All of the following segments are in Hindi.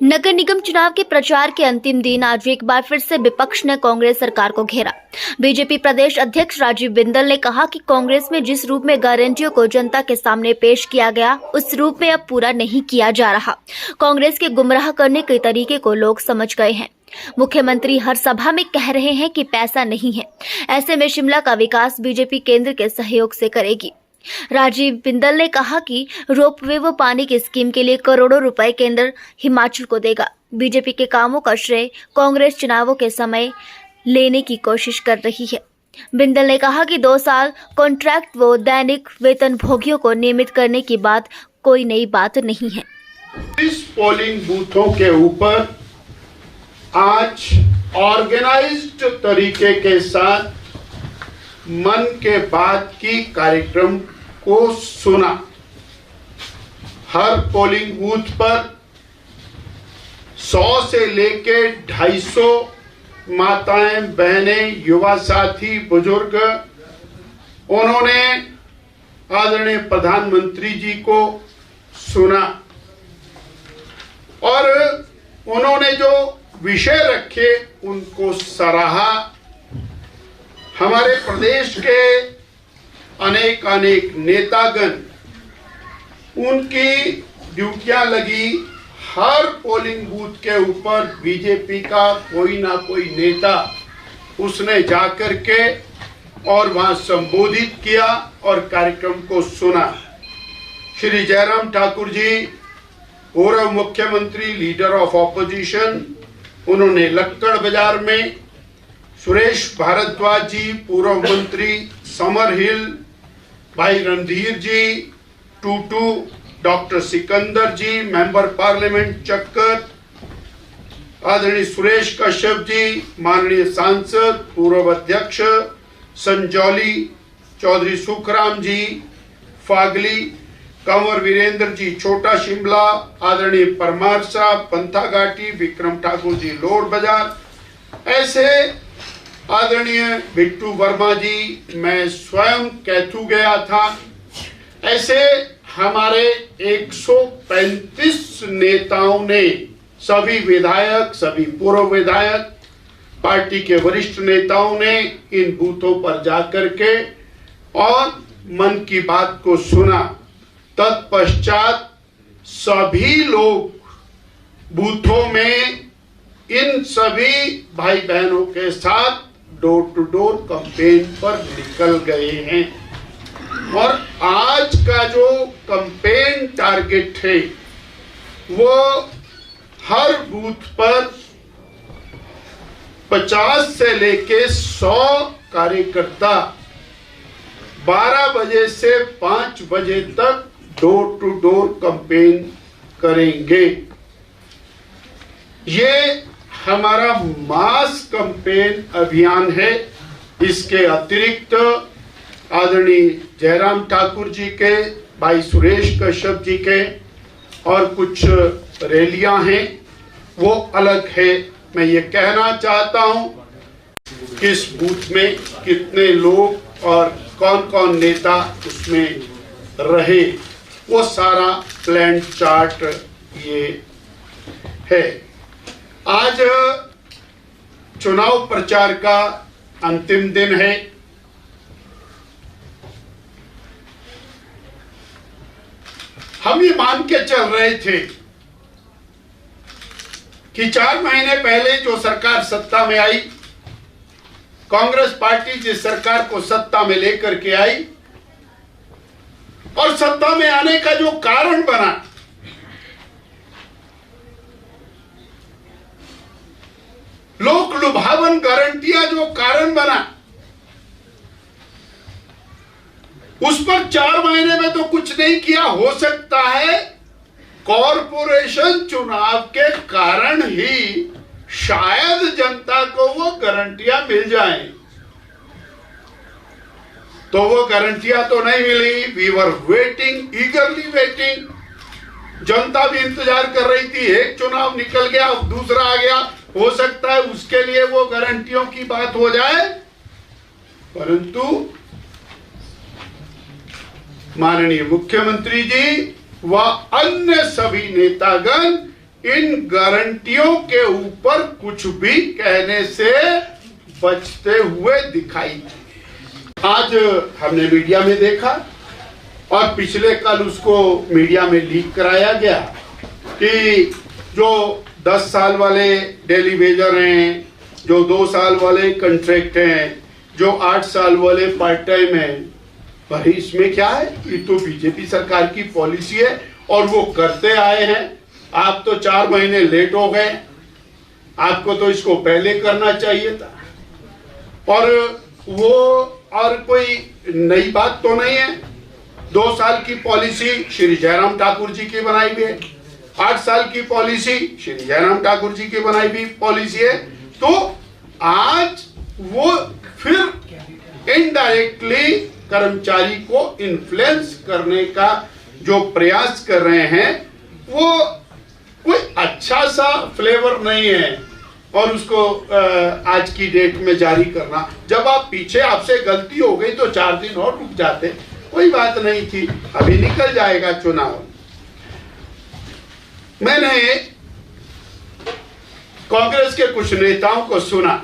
नगर निगम चुनाव के प्रचार के अंतिम दिन आज एक बार फिर से विपक्ष ने कांग्रेस सरकार को घेरा। बीजेपी प्रदेश अध्यक्ष राजीव बिंदल ने कहा कि कांग्रेस में जिस रूप में गारंटियों को जनता के सामने पेश किया गया, उस रूप में अब पूरा नहीं किया जा रहा। कांग्रेस के गुमराह करने के तरीके को लोग समझ गए हैं। मुख्यमंत्री हर सभा में कह रहे हैं कि पैसा नहीं है, ऐसे में शिमला का विकास बीजेपी केंद्र के सहयोग से करेगी। राजीव बिंदल ने कहा कि रोपवे व पानी की स्कीम के लिए करोड़ों रुपए केंद्र हिमाचल को देगा। बीजेपी के कामों का श्रेय कांग्रेस चुनावों के समय लेने की कोशिश कर रही है। बिंदल ने कहा कि 2 साल कॉन्ट्रैक्ट व दैनिक वेतन भोगियों को नियमित करने की बात कोई नई बात नहीं है। इस पोलिंग बूथों के ऊपर आज ऑर्गेनाइज्ड तरीके के साथ मन के बात की कार्यक्रम को सुना। हर पोलिंग बूथ पर 100 से लेके 250 माताएं, बहनें, युवा साथी, बुजुर्ग, उन्होंने आदरणीय प्रधानमंत्री जी को सुना और उन्होंने जो विषय रखे उनको सराहा। हमारे प्रदेश के अनेक नेतागण, उनकी ड्यूटियां लगी। हर पोलिंग बूथ के ऊपर बीजेपी का कोई ना कोई नेता उसने जाकर के और वहां संबोधित किया और कार्यक्रम को सुना। श्री जयराम ठाकुर जी, पूर्व मुख्यमंत्री, लीडर ऑफ ऑपोजिशन, उन्होंने लक्कड़ बाजार में, सुरेश भारद्वाज जी, पूर्व मंत्री समर हिल, भाई रणधीर जी, टूटू, डॉक्टर सिकंदर जी, मेंबर पार्लियामेंट चक्कर, आदरणीय सुरेश कश्यप जी, माननीय सांसद, पूर्व अध्यक्ष संजौली, चौधरी सुखराम जी, फागली, कंवर वीरेंद्र जी, छोटा शिमला, आदरणीय परमार साहब, पंथाघाटी, विक्रम ठाकुर जी, लोड बाजार, ऐसे आदरणीय बिट्टू वर्मा जी, मैं स्वयं कैथू गया था, ऐसे हमारे 135 नेताओं ने, सभी विधायक, सभी पूर्व विधायक, पार्टी के वरिष्ठ नेताओं ने इन बूथों पर जाकर के और मन की बात को सुना। तत्पश्चात सभी लोग बूथों में इन सभी भाई बहनों के साथ डोर टू डोर कैंपेन पर निकल गए हैं और आज का जो कैंपेन टारगेट है वो हर बूथ पर 50 से लेके 100 कार्यकर्ता 12 बजे से 5 बजे तक डोर टू डोर कैंपेन करेंगे। ये हमारा मास कैंपेन अभियान है। इसके अतिरिक्त आदरणीय जयराम ठाकुर जी के, भाई सुरेश कश्यप जी के और कुछ रैलियां हैं, वो अलग है। मैं ये कहना चाहता हूं किस बूथ में कितने लोग और कौन कौन नेता उसमें रहे, वो सारा प्लान चार्ट ये है। आज चुनाव प्रचार का अंतिम दिन है। हम ये मान के चल रहे थे कि 4 महीने पहले जो सरकार सत्ता में आई, कांग्रेस पार्टी जिस सरकार को सत्ता में लेकर के आई और सत्ता में आने का जो कारण बना, लोक लुभावन गारंटियां जो कारण बना, उस पर 4 महीने में तो कुछ नहीं किया। हो सकता है कॉरपोरेशन चुनाव के कारण ही शायद जनता को वो गारंटियां मिल जाएं, तो वो गारंटियां तो नहीं मिली। We were waiting, eagerly waiting. जनता भी इंतजार कर रही थी। एक चुनाव निकल गया, अब दूसरा आ गया, हो सकता है उसके लिए वो गारंटियों की बात हो जाए, परंतु माननीय मुख्यमंत्री जी व अन्य सभी नेतागण इन गारंटियों के ऊपर कुछ भी कहने से बचते हुए दिखाई दिए। आज हमने मीडिया में देखा और पिछले कल उसको मीडिया में लीक कराया गया कि जो 10 साल वाले डेली वेजर हैं, जो 2 साल वाले कॉन्ट्रैक्ट हैं, जो 8 साल वाले पार्ट टाइम हैं, पर इसमें क्या है? ये तो बीजेपी सरकार की पॉलिसी है और वो करते आए हैं। आप तो 4 महीने लेट हो गए, आपको तो इसको पहले करना चाहिए था। और वो और कोई नई बात तो नहीं है। 2 साल की पॉलिसी श्री जयराम ठाकुर जी की बनाई हुई है, 8 साल की पॉलिसी श्री जयराम ठाकुर जी की बनाई हुई पॉलिसी है। तो आज वो फिर इनडायरेक्टली कर्मचारी को इन्फ्लुएंस करने का जो प्रयास कर रहे हैं, वो कोई अच्छा सा फ्लेवर नहीं है। और उसको आज की डेट में जारी करना, जब आप पीछे आपसे गलती हो गई तो 4 दिन और रुक जाते, कोई बात नहीं थी, अभी निकल जाएगा चुनाव। मैंने कांग्रेस के कुछ नेताओं को सुना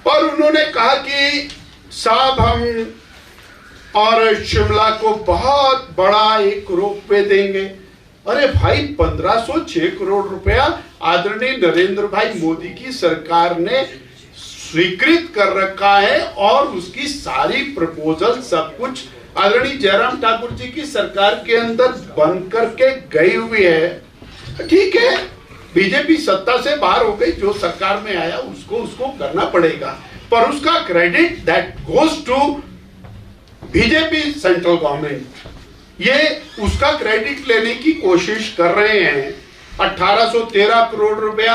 और उन्होंने कहा कि साहब हम और शिमला को बहुत बड़ा एक रोपवे देंगे। अरे भाई, 1506 करोड़ रुपया आदरणीय नरेंद्र भाई मोदी की सरकार ने स्वीकृत कर रखा है और उसकी सारी प्रपोजल सब कुछ आदरणीय जयराम ठाकुर जी की सरकार के अंदर बन करके गई हुई है। ठीक है, बीजेपी सत्ता से बाहर हो गई, जो सरकार में आया उसको करना पड़ेगा, पर उसका credit that goes to BJP central government. ये उसका क्रेडिट लेने की कोशिश कर रहे हैं। 1813 करोड़ रुपया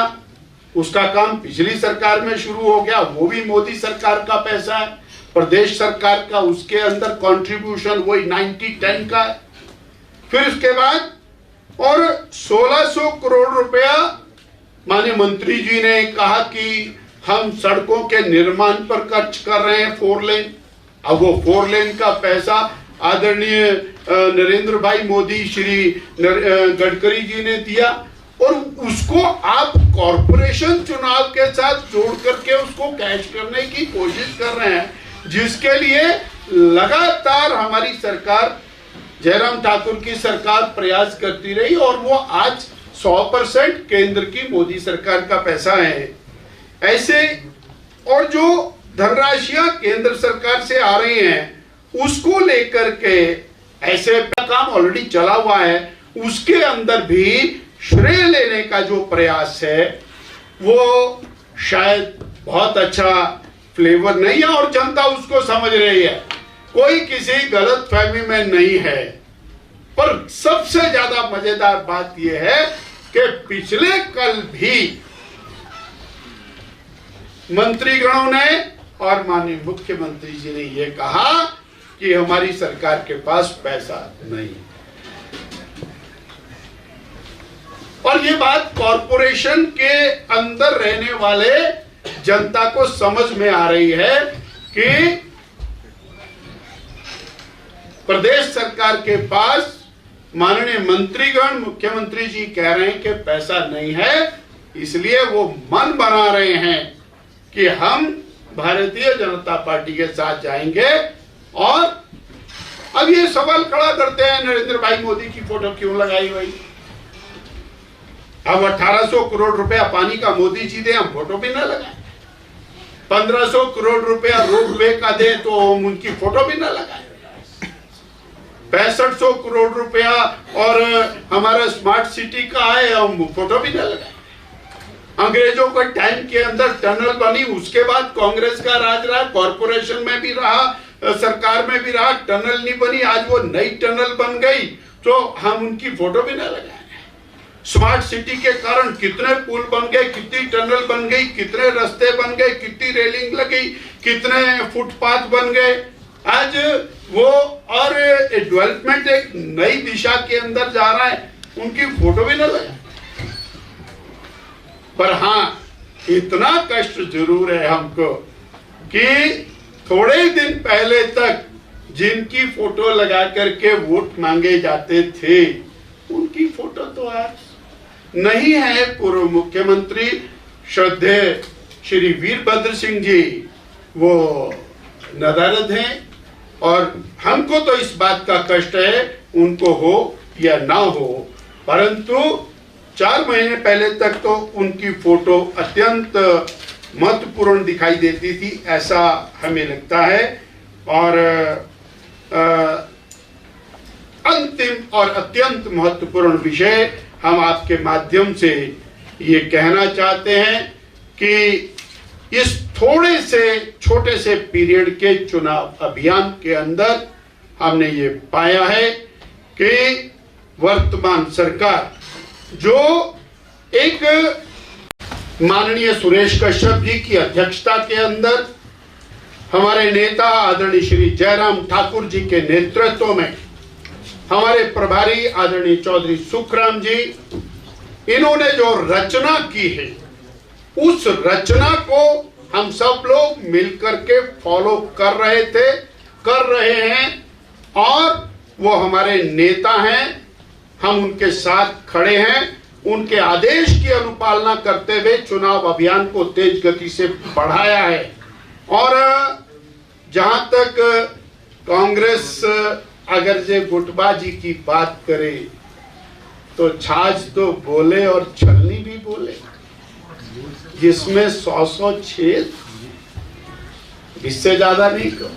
उसका काम पिछली सरकार में शुरू हो गया, वो भी मोदी सरकार का पैसा है। प्रदेश सरकार का उसके अंदर कंट्रीब्यूशन वही 90-10 का है। फिर उसके बाद और 1600 करोड़ रुपया माननीय मंत्री जी ने कहा कि हम सड़कों के निर्माण पर खर्च कर रहे हैं, 4 लेन। अब वो 4 लेन का पैसा आदरणीय नरेंद्र भाई मोदी श्री गडकरी जी ने दिया और उसको आप कॉरपोरेशन चुनाव के साथ जोड़ करके उसको कैश करने की कोशिश कर रहे हैं, जिसके लिए लगातार हमारी सरकार, जयराम ठाकुर की सरकार प्रयास करती रही और वो आज 100% केंद्र की मोदी सरकार का पैसा है। ऐसे और जो धनराशियां केंद्र सरकार से आ रही हैं, उसको लेकर के ऐसे काम ऑलरेडी चला हुआ है, उसके अंदर भी श्रेय लेने का जो प्रयास है वो शायद बहुत अच्छा फ्लेवर नहीं है और जनता उसको समझ रही है। कोई किसी गलत फहमी में नहीं है। पर सबसे ज्यादा मजेदार बात यह है कि पिछले कल भी मंत्रीगणों ने और माननीय मुख्यमंत्री जी ने यह कहा कि हमारी सरकार के पास पैसा नहीं। और ये बात कॉरपोरेशन के अंदर रहने वाले जनता को समझ में आ रही है कि प्रदेश सरकार के पास माननीय मंत्रीगण, मुख्यमंत्री जी कह रहे हैं कि पैसा नहीं है, इसलिए वो मन बना रहे हैं कि हम भारतीय जनता पार्टी के साथ जाएंगे। और अब ये सवाल खड़ा करते हैं, नरेंद्र भाई मोदी की फोटो क्यों लगाई हुई? अब 1800 करोड़ रुपया पानी का मोदी जी दे, हम फोटो भी ना लगाए। 1500 करोड़ रुपया रोडवे का दे तो हम उनकी फोटो भी ना लगाए। 6500 करोड़ रुपया और हमारा स्मार्ट सिटी का है, हम फोटो भी ना लगाए। अंग्रेजों के टाइम के अंदर टनल बनी, उसके बाद कांग्रेस का राज रहा, कॉरपोरेशन में भी रहा, सरकार में भी रहा, टनल नहीं बनी, आज वो नई टनल बन गई तो हम उनकी फोटो भी ना लगाए। स्मार्ट सिटी के कारण कितने पुल बन गए, कितनी टनल बन गई, कितने रास्ते बन गए, कितनी रेलिंग लगी, कितने फुटपाथ बन गए। आज वो और डेवलपमेंट एक नई दिशा के अंदर जा रहा है, उनकी फोटो भी ना लगाए। पर हाँ, इतना कष्ट जरूर है हमको कि थोड़े दिन पहले तक जिनकी फोटो लगा करके वोट मांगे जाते थे, उनकी फोटो तो आज नहीं है। पूर्व मुख्यमंत्री श्रद्धेय श्री वीरभद्र सिंह जी वो नदारद हैं, और हमको तो इस बात का कष्ट है, उनको हो या ना हो, परंतु 4 महीने पहले तक तो उनकी फोटो अत्यंत महत्वपूर्ण दिखाई देती थी, ऐसा हमें लगता है। और अंतिम और अत्यंत महत्वपूर्ण विषय हम आपके माध्यम से ये कहना चाहते हैं कि इस थोड़े से छोटे से पीरियड के चुनाव अभियान के अंदर हमने ये पाया है कि वर्तमान सरकार जो एक माननीय सुरेश कश्यप जी की अध्यक्षता के अंदर हमारे नेता आदरणीय श्री जयराम ठाकुर जी के नेतृत्व में हमारे प्रभारी आदरणीय चौधरी सुखराम जी, इन्होंने जो रचना की है, उस रचना को हम सब लोग मिलकर के फॉलो कर रहे हैं, और वो हमारे नेता हैं, हम उनके साथ खड़े हैं। उनके आदेश की अनुपालना करते हुए चुनाव अभियान को तेज गति से बढ़ाया है। और जहां तक कांग्रेस अगर जे गुटबाजी की बात करे तो छाछ तो बोले और छलनी भी बोले, जिसमें 100 छेद, इससे ज्यादा नहीं कहो।